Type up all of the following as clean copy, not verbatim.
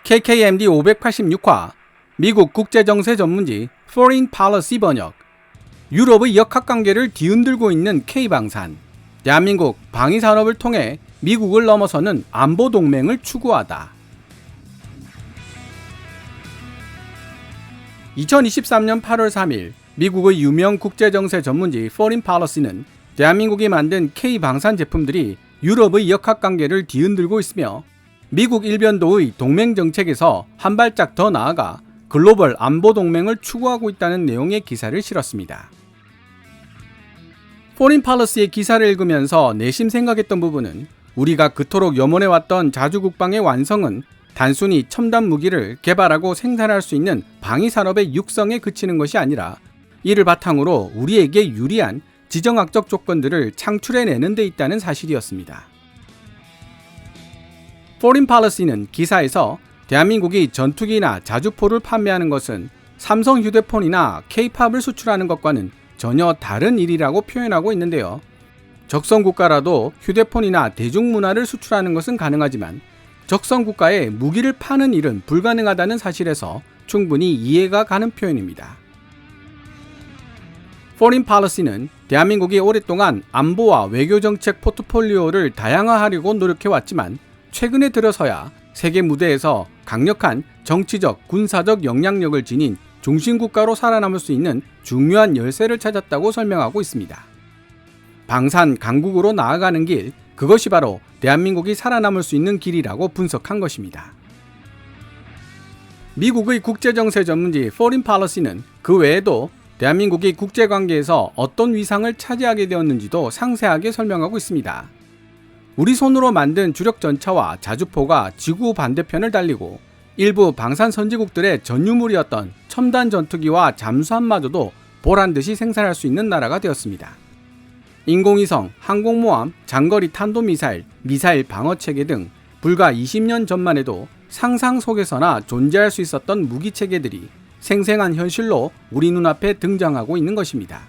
KKMD 586화 미국 국제정세 전문지 Foreign Policy 번역. 유럽의 역학관계를 뒤흔들고 있는 K방산. 대한민국 방위산업을 통해 미국을 넘어서는 안보동맹을 추구하다. 2023년 8월 3일 미국의 유명 국제정세 전문지 Foreign Policy는 대한민국이 만든 K방산 제품들이 유럽의 역학관계를 뒤흔들고 있으며 미국 일변도의 동맹정책에서 한 발짝 더 나아가 글로벌 안보동맹을 추구하고 있다는 내용의 기사를 실었습니다. Foreign Policy의 기사를 읽으면서 내심 생각했던 부분은 우리가 그토록 염원해왔던 자주국방의 완성은 단순히 첨단 무기를 개발하고 생산할 수 있는 방위산업의 육성에 그치는 것이 아니라 이를 바탕으로 우리에게 유리한 지정학적 조건들을 창출해내는 데 있다는 사실이었습니다. Foreign Policy는 기사에서 대한민국이 전투기나 자주포를 판매하는 것은 삼성 휴대폰이나 K-팝을 수출하는 것과는 전혀 다른 일이라고 표현하고 있는데요. 적성국가라도 휴대폰이나 대중문화를 수출하는 것은 가능하지만 적성국가에 무기를 파는 일은 불가능하다는 사실에서 충분히 이해가 가는 표현입니다. Foreign Policy는 대한민국이 오랫동안 안보와 외교정책 포트폴리오를 다양화하려고 노력해왔지만 최근에 들어서야 세계 무대에서 강력한 정치적, 군사적 영향력을 지닌 중심국가로 살아남을 수 있는 중요한 열쇠를 찾았다고 설명하고 있습니다. 방산 강국으로 나아가는 길, 그것이 바로 대한민국이 살아남을 수 있는 길이라고 분석한 것입니다. 미국의 국제정세 전문지 Foreign Policy는 그 외에도 대한민국이 국제관계에서 어떤 위상을 차지하게 되었는지도 상세하게 설명하고 있습니다. 우리 손으로 만든 주력전차와 자주포가 지구 반대편을 달리고 일부 방산선진국들의 전유물이었던 첨단 전투기와 잠수함마저도 보란듯이 생산할 수 있는 나라가 되었습니다. 인공위성, 항공모함, 장거리 탄도미사일, 미사일 방어체계 등 불과 20년 전만 해도 상상 속에서나 존재할 수 있었던 무기체계들이 생생한 현실로 우리 눈앞에 등장하고 있는 것입니다.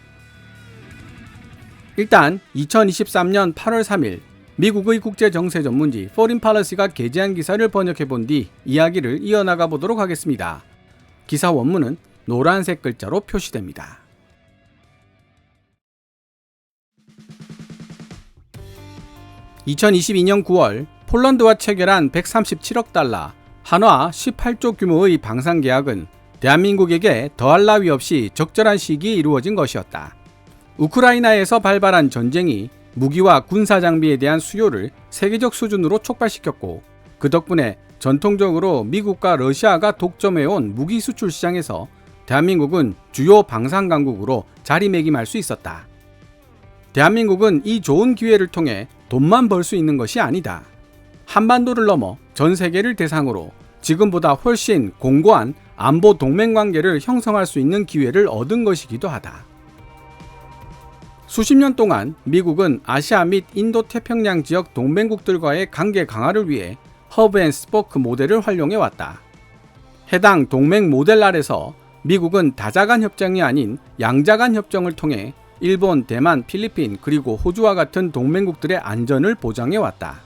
일단 2023년 8월 3일 미국의 국제정세 전문지 Foreign Policy가 게재한 기사를 번역해본 뒤 이야기를 이어나가 보도록 하겠습니다. 기사 원문은 노란색 글자로 표시됩니다. (2022년 9월) 폴란드와 체결한 137억 달러, 한화 18조 규모의 방산 계약은 대한민국에게 더할 나위 없이 적절한 시기에 이루어진 것이었다. 우크라이나에서 발발한 전쟁이 무기와 군사장비에 대한 수요를 세계적 수준으로 촉발시켰고 그 덕분에 전통적으로 미국과 러시아가 독점해온 무기 수출 시장에서 대한민국은 주요 방산 강국으로 자리매김할 수 있었다. 대한민국은 이 좋은 기회를 통해 돈만 벌 수 있는 것이 아니다. 한반도를 넘어 전 세계를 대상으로 지금보다 훨씬 공고한 안보 동맹 관계를 형성할 수 있는 기회를 얻은 것이기도 하다. 수십 년 동안 미국은 아시아 및 인도태평양 지역 동맹국들과의 관계 강화를 위해 허브 앤 스포크 모델을 활용해왔다. 해당 동맹 모델 아래서 미국은 다자간 협정이 아닌 양자간 협정을 통해 일본, 대만, 필리핀 그리고 호주와 같은 동맹국들의 안전을 보장해왔다.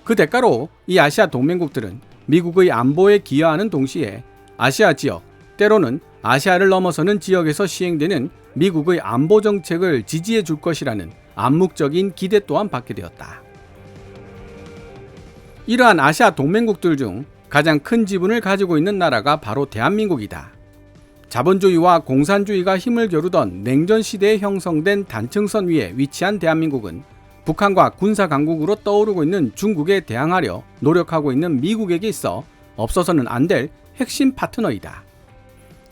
그 대가로 이 아시아 동맹국들은 미국의 안보에 기여하는 동시에 아시아 지역, 때로는 아시아를 넘어서는 지역에서 시행되는 미국의 안보 정책을 지지해 줄 것이라는 암묵적인 기대 또한 받게 되었다. 이러한 아시아 동맹국들 중 가장 큰 지분을 가지고 있는 나라가 바로 대한민국이다. 자본주의와 공산주의가 힘을 겨루던 냉전 시대에 형성된 단층선 위에 위치한 대한민국은 북한과 군사 강국으로 떠오르고 있는 중국에 대항하려 노력하고 있는 미국에게 있어 없어서는 안 될 핵심 파트너이다.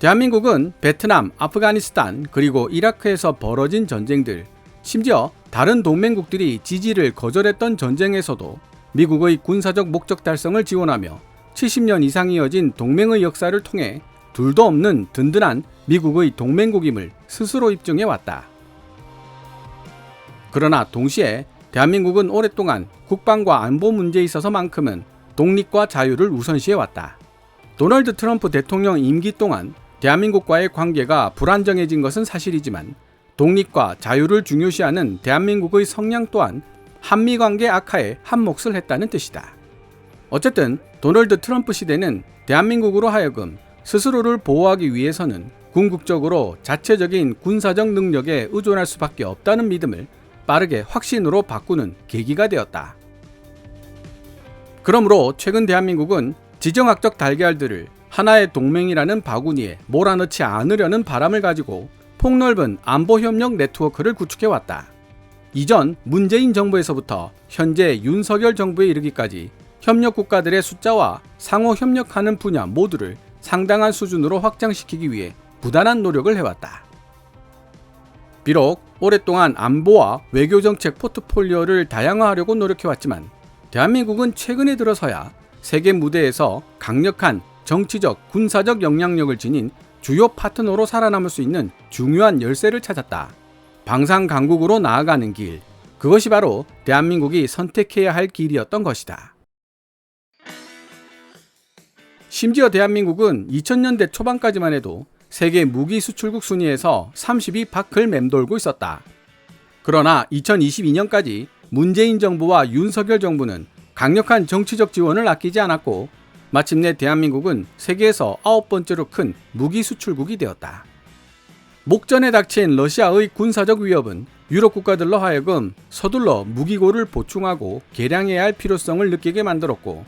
대한민국은 베트남, 아프가니스탄 그리고 이라크에서 벌어진 전쟁들, 심지어 다른 동맹국들이 지지를 거절했던 전쟁에서도 미국의 군사적 목적 달성을 지원하며 70년 이상 이어진 동맹의 역사를 통해 둘도 없는 든든한 미국의 동맹국임을 스스로 입증해왔다. 그러나 동시에 대한민국은 오랫동안 국방과 안보 문제에 있어서만큼은 독립과 자유를 우선시해왔다. 도널드 트럼프 대통령 임기 동안 대한민국과의 관계가 불안정해진 것은 사실이지만 독립과 자유를 중요시하는 대한민국의 성향 또한 한미관계 악화에 한몫을 했다는 뜻이다. 어쨌든 도널드 트럼프 시대는 대한민국으로 하여금 스스로를 보호하기 위해서는 궁극적으로 자체적인 군사적 능력에 의존할 수밖에 없다는 믿음을 빠르게 확신으로 바꾸는 계기가 되었다. 그러므로 최근 대한민국은 지정학적 달걀들을 하나의 동맹이라는 바구니에 몰아넣지 않으려는 바람을 가지고 폭넓은 안보협력 네트워크를 구축해왔다. 이전 문재인 정부에서부터 현재 윤석열 정부에 이르기까지 협력 국가들의 숫자와 상호 협력하는 분야 모두를 상당한 수준으로 확장시키기 위해 부단한 노력을 해왔다. 비록 오랫동안 안보와 외교정책 포트폴리오를 다양화하려고 노력해왔지만 대한민국은 최근에 들어서야 세계 무대에서 강력한 정치적, 군사적 영향력을 지닌 주요 파트너로 살아남을 수 있는 중요한 열쇠를 찾았다. 방산 강국으로 나아가는 길, 그것이 바로 대한민국이 선택해야 할 길이었던 것이다. 심지어 대한민국은 2000년대 초반까지만 해도 세계 무기 수출국 순위에서 30위 밖을 맴돌고 있었다. 그러나 2022년까지 문재인 정부와 윤석열 정부는 강력한 정치적 지원을 아끼지 않았고 마침내 대한민국은 세계에서 9번째로 큰 무기 수출국이 되었다. 목전에 닥친 러시아의 군사적 위협은 유럽 국가들로 하여금 서둘러 무기고를 보충하고 개량해야 할 필요성을 느끼게 만들었고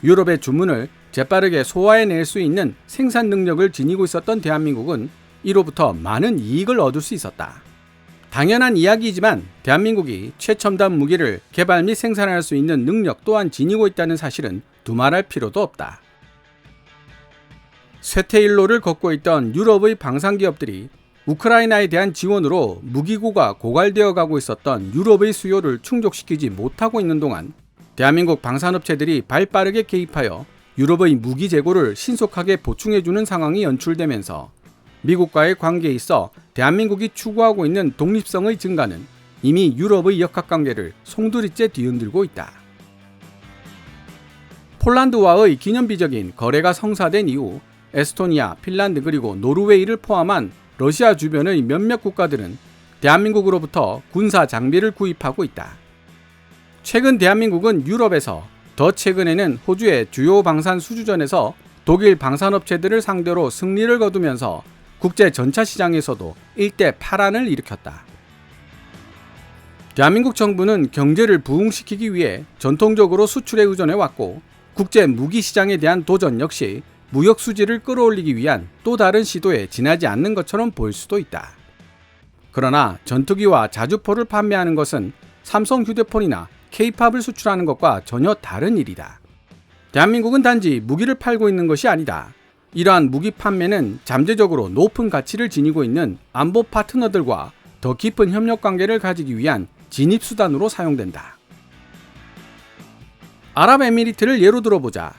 유럽의 주문을 재빠르게 소화해낼 수 있는 생산 능력을 지니고 있었던 대한민국은 이로부터 많은 이익을 얻을 수 있었다. 당연한 이야기이지만 대한민국이 최첨단 무기를 개발 및 생산할 수 있는 능력 또한 지니고 있다는 사실은 두말할 필요도 없다. 쇠퇴일로를 걷고 있던 유럽의 방산기업들이 우크라이나에 대한 지원으로 무기고가 고갈되어 가고 있었던 유럽의 수요를 충족시키지 못하고 있는 동안 대한민국 방산업체들이 발빠르게 개입하여 유럽의 무기 재고를 신속하게 보충해주는 상황이 연출되면서 미국과의 관계에 있어 대한민국이 추구하고 있는 독립성의 증가는 이미 유럽의 역학관계를 송두리째 뒤흔들고 있다. 폴란드와의 기념비적인 거래가 성사된 이후 에스토니아, 핀란드 그리고 노르웨이를 포함한 러시아 주변의 몇몇 국가들은 대한민국으로부터 군사 장비를 구입하고 있다. 최근 대한민국은 유럽에서, 더 최근에는 호주의 주요 방산 수주전에서 독일 방산업체들을 상대로 승리를 거두면서 국제 전차 시장에서도 일대 파란을 일으켰다. 대한민국 정부는 경제를 부흥시키기 위해 전통적으로 수출에 의존해왔고 국제 무기 시장에 대한 도전 역시 무역 수지를 끌어올리기 위한 또 다른 시도에 지나지 않는 것처럼 보일 수도 있다. 그러나 전투기와 자주포를 판매하는 것은 삼성 휴대폰이나 K-팝을 수출하는 것과 전혀 다른 일이다. 대한민국은 단지 무기를 팔고 있는 것이 아니다. 이러한 무기 판매는 잠재적으로 높은 가치를 지니고 있는 안보 파트너들과 더 깊은 협력 관계를 가지기 위한 진입수단으로 사용된다. 아랍에미리트를 예로 들어보자.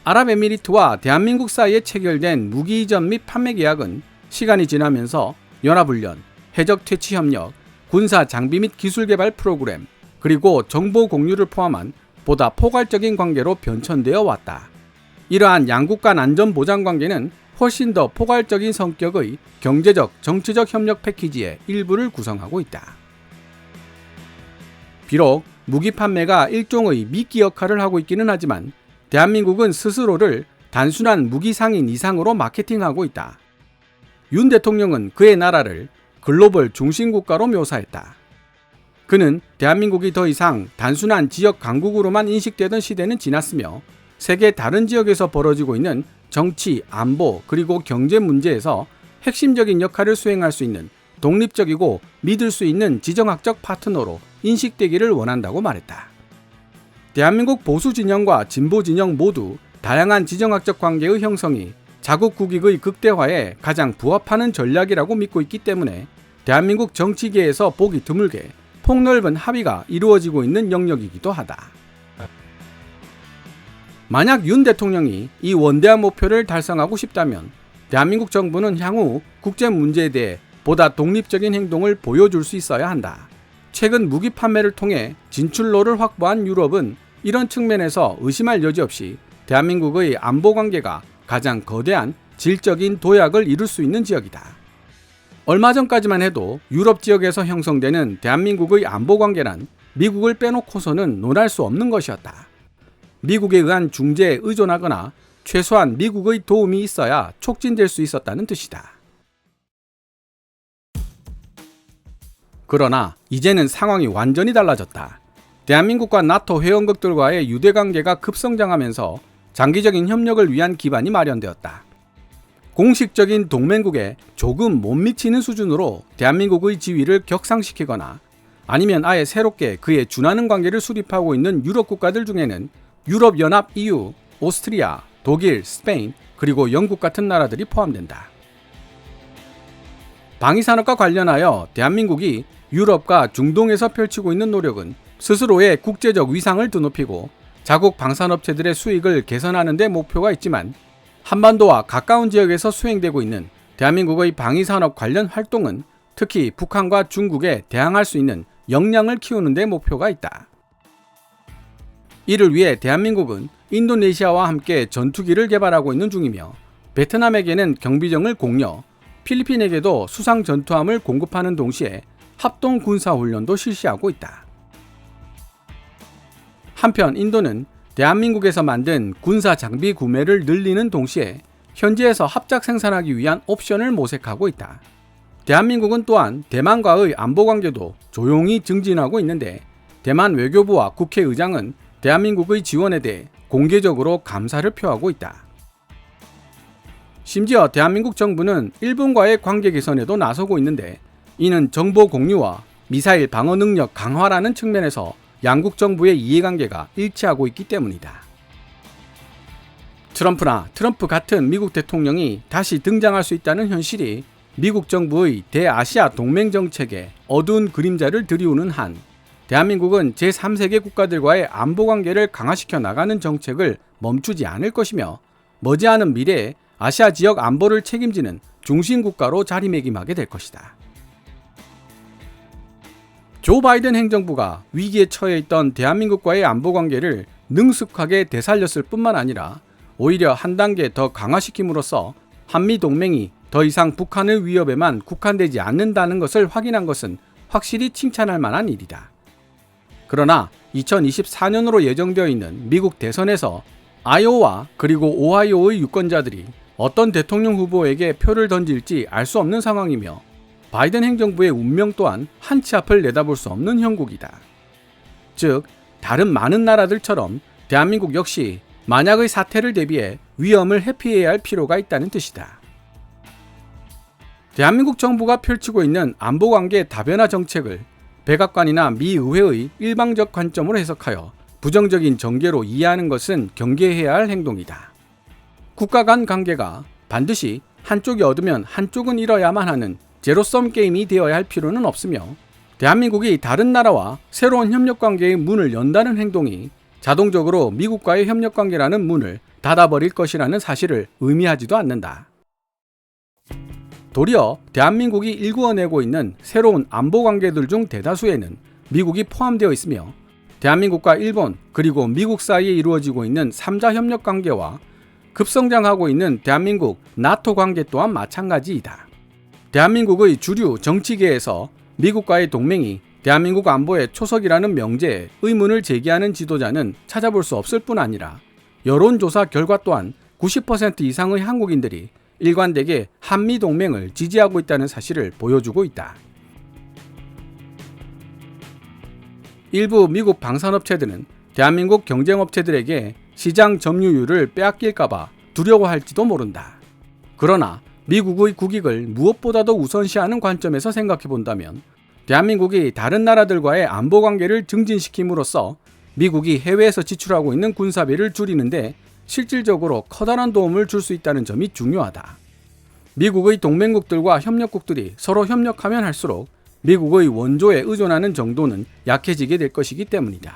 아랍에미리트와 대한민국 사이에 체결된 무기 이전 및 판매 계약은 시간이 지나면서 연합훈련, 해적 퇴치 협력, 군사 장비 및 기술 개발 프로그램, 그리고 정보 공유를 포함한 보다 포괄적인 관계로 변천되어 왔다. 이러한 양국 간 안전 보장 관계는 훨씬 더 포괄적인 성격의 경제적, 정치적 협력 패키지의 일부를 구성하고 있다. 비록 무기 판매가 일종의 미끼 역할을 하고 있기는 하지만 대한민국은 스스로를 단순한 무기 상인 이상으로 마케팅하고 있다. 윤 대통령은 그의 나라를 글로벌 중심국가로 묘사했다. 그는 대한민국이 더 이상 단순한 지역 강국으로만 인식되던 시대는 지났으며 세계 다른 지역에서 벌어지고 있는 정치, 안보, 그리고 경제 문제에서 핵심적인 역할을 수행할 수 있는 독립적이고 믿을 수 있는 지정학적 파트너로 인식되기를 원한다고 말했다. 대한민국 보수 진영과 진보 진영 모두 다양한 지정학적 관계의 형성이 자국 국익의 극대화에 가장 부합하는 전략이라고 믿고 있기 때문에 대한민국 정치계에서 보기 드물게 폭넓은 합의가 이루어지고 있는 영역이기도 하다. 만약 윤 대통령이 이 원대한 목표를 달성하고 싶다면 대한민국 정부는 향후 국제 문제에 대해 보다 독립적인 행동을 보여줄 수 있어야 한다. 최근 무기 판매를 통해 진출로를 확보한 유럽은 이런 측면에서 의심할 여지 없이 대한민국의 안보 관계가 가장 거대한 질적인 도약을 이룰 수 있는 지역이다. 얼마 전까지만 해도 유럽 지역에서 형성되는 대한민국의 안보 관계란 미국을 빼놓고서는 논할 수 없는 것이었다. 미국에 의한 중재에 의존하거나 최소한 미국의 도움이 있어야 촉진될 수 있었다는 뜻이다. 그러나 이제는 상황이 완전히 달라졌다. 대한민국과 나토 회원국들과의 유대관계가 급성장하면서 장기적인 협력을 위한 기반이 마련되었다. 공식적인 동맹국에 조금 못 미치는 수준으로 대한민국의 지위를 격상시키거나 아니면 아예 새롭게 그에 준하는 관계를 수립하고 있는 유럽 국가들 중에는 유럽연합 EU, 오스트리아, 독일, 스페인, 그리고 영국 같은 나라들이 포함된다. 방위산업과 관련하여 대한민국이 유럽과 중동에서 펼치고 있는 노력은 스스로의 국제적 위상을 드높이고 자국 방산업체들의 수익을 개선하는 데 목표가 있지만 한반도와 가까운 지역에서 수행되고 있는 대한민국의 방위산업 관련 활동은 특히 북한과 중국에 대항할 수 있는 역량을 키우는 데 목표가 있다. 이를 위해 대한민국은 인도네시아와 함께 전투기를 개발하고 있는 중이며 베트남에게는 경비정을 공여, 필리핀에게도 수상 전투함을 공급하는 동시에 합동 군사훈련도 실시하고 있다. 한편 인도는 대한민국에서 만든 군사 장비 구매를 늘리는 동시에 현지에서 합작 생산하기 위한 옵션을 모색하고 있다. 대한민국은 또한 대만과의 안보 관계도 조용히 증진하고 있는데 대만 외교부와 국회의장은 대한민국의 지원에 대해 공개적으로 감사를 표하고 있다. 심지어 대한민국 정부는 일본과의 관계 개선에도 나서고 있는데 이는 정보 공유와 미사일 방어 능력 강화라는 측면에서 양국 정부의 이해관계가 일치하고 있기 때문이다. 트럼프나 트럼프 같은 미국 대통령이 다시 등장할 수 있다는 현실이 미국 정부의 대아시아 동맹 정책에 어두운 그림자를 들이우는 한 대한민국은 제3세계 국가들과의 안보 관계를 강화시켜 나가는 정책을 멈추지 않을 것이며 머지않은 미래에 아시아 지역 안보를 책임지는 중심 국가로 자리매김하게 될 것이다. 조 바이든 행정부가 위기에 처해 있던 대한민국과의 안보 관계를 능숙하게 되살렸을 뿐만 아니라 오히려 한 단계 더 강화시킴으로써 한미 동맹이 더 이상 북한의 위협에만 국한되지 않는다는 것을 확인한 것은 확실히 칭찬할 만한 일이다. 그러나 2024년으로 예정되어 있는 미국 대선에서 아이오와 그리고 오하이오의 유권자들이 어떤 대통령 후보에게 표를 던질지 알 수 없는 상황이며 바이든 행정부의 운명 또한 한치 앞을 내다볼 수 없는 형국이다. 즉, 다른 많은 나라들처럼 대한민국 역시 만약의 사태를 대비해 위험을 회피해야 할 필요가 있다는 뜻이다. 대한민국 정부가 펼치고 있는 안보관계 다변화 정책을 백악관이나 미 의회의 일방적 관점으로 해석하여 부정적인 전개로 이해하는 것은 경계해야 할 행동이다. 국가 간 관계가 반드시 한쪽이 얻으면 한쪽은 잃어야만 하는 제로섬 게임이 되어야 할 필요는 없으며 대한민국이 다른 나라와 새로운 협력관계의 문을 연다는 행동이 자동적으로 미국과의 협력관계라는 문을 닫아버릴 것이라는 사실을 의미하지도 않는다. 도리어 대한민국이 일구어내고 있는 새로운 안보관계들 중 대다수에는 미국이 포함되어 있으며 대한민국과 일본 그리고 미국 사이에 이루어지고 있는 3자 협력관계와 급성장하고 있는 대한민국 나토 관계 또한 마찬가지이다. 대한민국의 주류 정치계에서 미국과의 동맹이 대한민국 안보의 초석이라는 명제에 의문을 제기하는 지도자는 찾아볼 수 없을 뿐 아니라 여론조사 결과 또한 90% 이상의 한국인들이 일관되게 한미동맹을 지지하고 있다는 사실을 보여주고 있다. 일부 미국 방산업체들은 대한민국 경쟁업체들에게 시장 점유율을 빼앗길까봐 두려워할지도 모른다. 그러나 미국의 국익을 무엇보다도 우선시하는 관점에서 생각해 본다면 대한민국이 다른 나라들과의 안보 관계를 증진시킴으로써 미국이 해외에서 지출하고 있는 군사비를 줄이는데 실질적으로 커다란 도움을 줄 수 있다는 점이 중요하다. 미국의 동맹국들과 협력국들이 서로 협력하면 할수록 미국의 원조에 의존하는 정도는 약해지게 될 것이기 때문이다.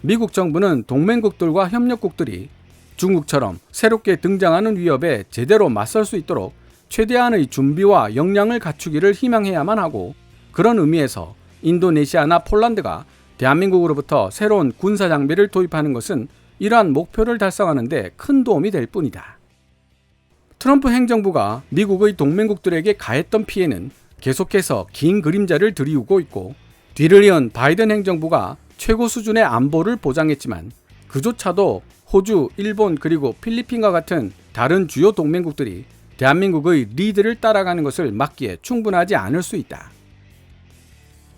미국 정부는 동맹국들과 협력국들이 중국처럼 새롭게 등장하는 위협에 제대로 맞설 수 있도록 최대한의 준비와 역량을 갖추기를 희망해야만 하고 그런 의미에서 인도네시아나 폴란드가 대한민국으로부터 새로운 군사 장비를 도입하는 것은 이러한 목표를 달성하는 데 큰 도움이 될 뿐이다. 트럼프 행정부가 미국의 동맹국들에게 가했던 피해는 계속해서 긴 그림자를 들이우고 있고 뒤를 이은 바이든 행정부가 최고 수준의 안보를 보장했지만 그조차도 호주, 일본 그리고 필리핀과 같은 다른 주요 동맹국들이 대한민국의 리드를 따라가는 것을 막기에 충분하지 않을 수 있다.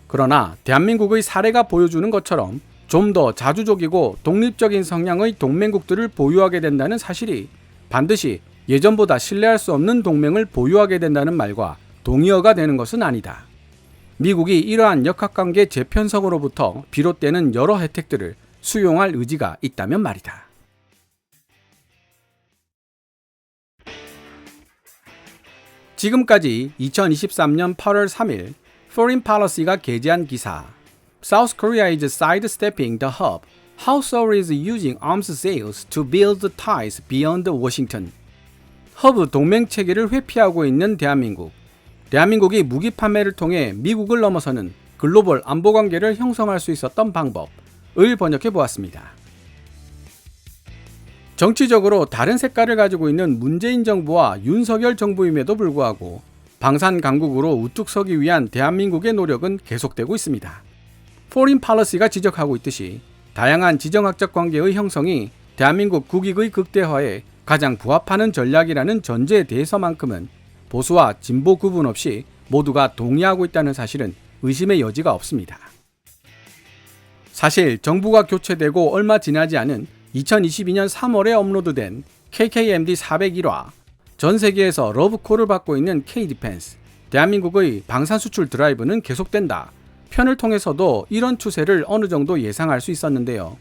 그러나 대한민국의 사례가 보여주는 것처럼 좀 더 자주적이고 독립적인 성향의 동맹국들을 보유하게 된다는 사실이 반드시 예전보다 신뢰할 수 없는 동맹을 보유하게 된다는 말과 동의어가 되는 것은 아니다. 미국이 이러한 역학관계 재편성으로부터 비롯되는 여러 혜택들을 수용할 의지가 있다면 말이다. 지금까지 2023년 8월 3일 Foreign Policy가 게재한 기사 South Korea is sidestepping the hub. How Seoul is using arms sales to build ties beyond Washington. 허브 동맹 체계를 회피하고 있는 대한민국. 대한민국이 무기 판매를 통해 미국을 넘어서는 글로벌 안보 관계를 형성할 수 있었던 방법을 번역해 보았습니다. 정치적으로 다른 색깔을 가지고 있는 문재인 정부와 윤석열 정부임에도 불구하고 방산 강국으로 우뚝 서기 위한 대한민국의 노력은 계속되고 있습니다. Foreign Policy가 지적하고 있듯이 다양한 지정학적 관계의 형성이 대한민국 국익의 극대화에 가장 부합하는 전략이라는 전제에 대해서만큼은 보수와 진보 구분 없이 모두가 동의하고 있다는 사실은 의심의 여지가 없습니다. 사실 정부가 교체되고 얼마 지나지 않은 2022년 3월에 업로드된 KKMD 401화 전 세계에서 러브콜을 받고 있는 K-디펜스 대한민국의 방산 수출 드라이브는 계속된다 편을 통해서도 이런 추세를 어느 정도 예상할 수 있었는데요.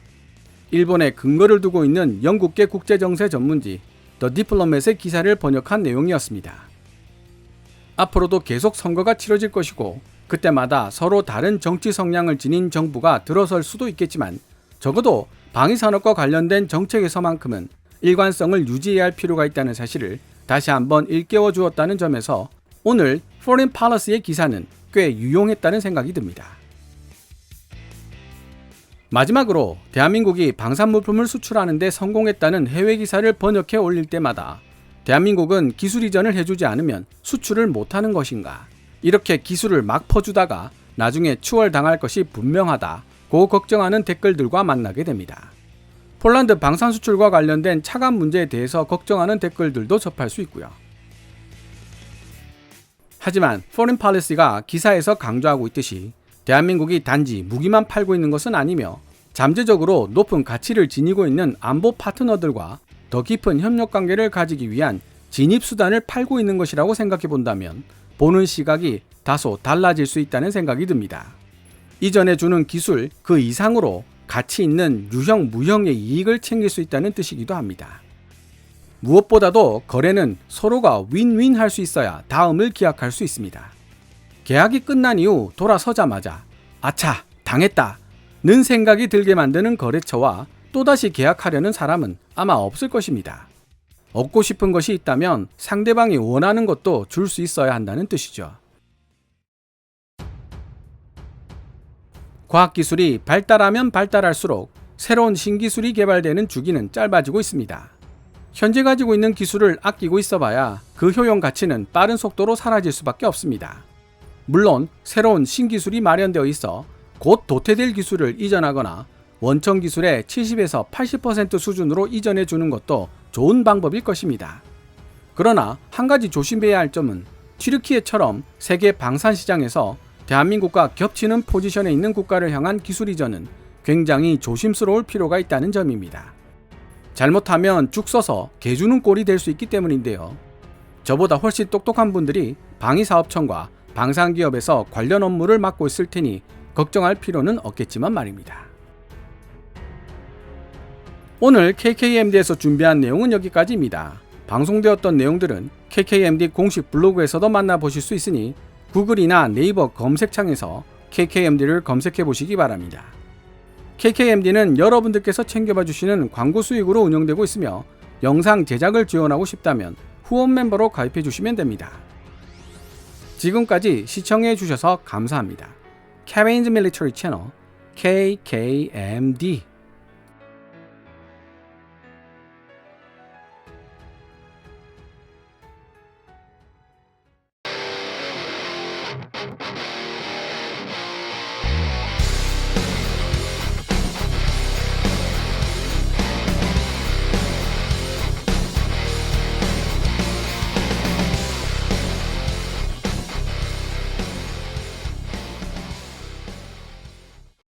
일본에 근거를 두고 있는 영국계 국제정세 전문지 The Diplomat의 기사를 번역한 내용이었습니다. 앞으로도 계속 선거가 치러질 것이고 그때마다 서로 다른 정치 성향을 지닌 정부가 들어설 수도 있겠지만 적어도 방위산업과 관련된 정책에서만큼은 일관성을 유지해야 할 필요가 있다는 사실을 다시 한번 일깨워 주었다는 점에서 오늘 Foreign Policy의 기사는 꽤 유용했다는 생각이 듭니다. 마지막으로 대한민국이 방산물품을 수출하는 데 성공했다는 해외 기사를 번역해 올릴 때마다 대한민국은 기술 이전을 해주지 않으면 수출을 못하는 것인가 이렇게 기술을 막 퍼주다가 나중에 추월당할 것이 분명하다고 걱정하는 댓글들과 만나게 됩니다. 폴란드 방산 수출과 관련된 차관 문제에 대해서 걱정하는 댓글들도 접할 수 있고요. 하지만 Foreign Policy가 기사에서 강조하고 있듯이 대한민국이 단지 무기만 팔고 있는 것은 아니며 잠재적으로 높은 가치를 지니고 있는 안보 파트너들과 더 깊은 협력 관계를 가지기 위한 진입수단을 팔고 있는 것이라고 생각해 본다면 보는 시각이 다소 달라질 수 있다는 생각이 듭니다. 이전에 주는 기술 그 이상으로 가치 있는 유형 무형의 이익을 챙길 수 있다는 뜻이기도 합니다. 무엇보다도 거래는 서로가 윈윈 할 수 있어야 다음을 기약할 수 있습니다. 계약이 끝난 이후 돌아서자마자 아차 당했다 는 생각이 들게 만드는 거래처와 또다시 계약하려는 사람은 아마 없을 것입니다. 얻고 싶은 것이 있다면 상대방이 원하는 것도 줄 수 있어야 한다는 뜻이죠. 과학기술이 발달하면 발달할수록 새로운 신기술이 개발되는 주기는 짧아지고 있습니다. 현재 가지고 있는 기술을 아끼고 있어봐야 그 효용 가치는 빠른 속도로 사라질 수밖에 없습니다. 물론 새로운 신기술이 마련되어 있어 곧 도태될 기술을 이전하거나 원천 기술의 70에서 80% 수준으로 이전해 주는 것도 좋은 방법일 것입니다. 그러나 한 가지 조심해야 할 점은 튀르키예처럼 세계 방산 시장에서 대한민국과 겹치는 포지션에 있는 국가를 향한 기술 이전은 굉장히 조심스러울 필요가 있다는 점입니다. 잘못하면 죽 서서 개 주는 꼴이 될 수 있기 때문인데요. 저보다 훨씬 똑똑한 분들이 방위사업청과 방산기업에서 관련 업무를 맡고 있을 테니 걱정할 필요는 없겠지만 말입니다. 오늘 KKMD에서 준비한 내용은 여기까지입니다. 방송되었던 내용들은 KKMD 공식 블로그에서도 만나보실 수 있으니 구글이나 네이버 검색창에서 KKMD를 검색해 보시기 바랍니다. KKMD는 여러분들께서 챙겨봐 주시는 광고 수익으로 운영되고 있으며 영상 제작을 지원하고 싶다면 후원 멤버로 가입해 주시면 됩니다. 지금까지 시청해 주셔서 감사합니다. Kevin's Military Channel KKMD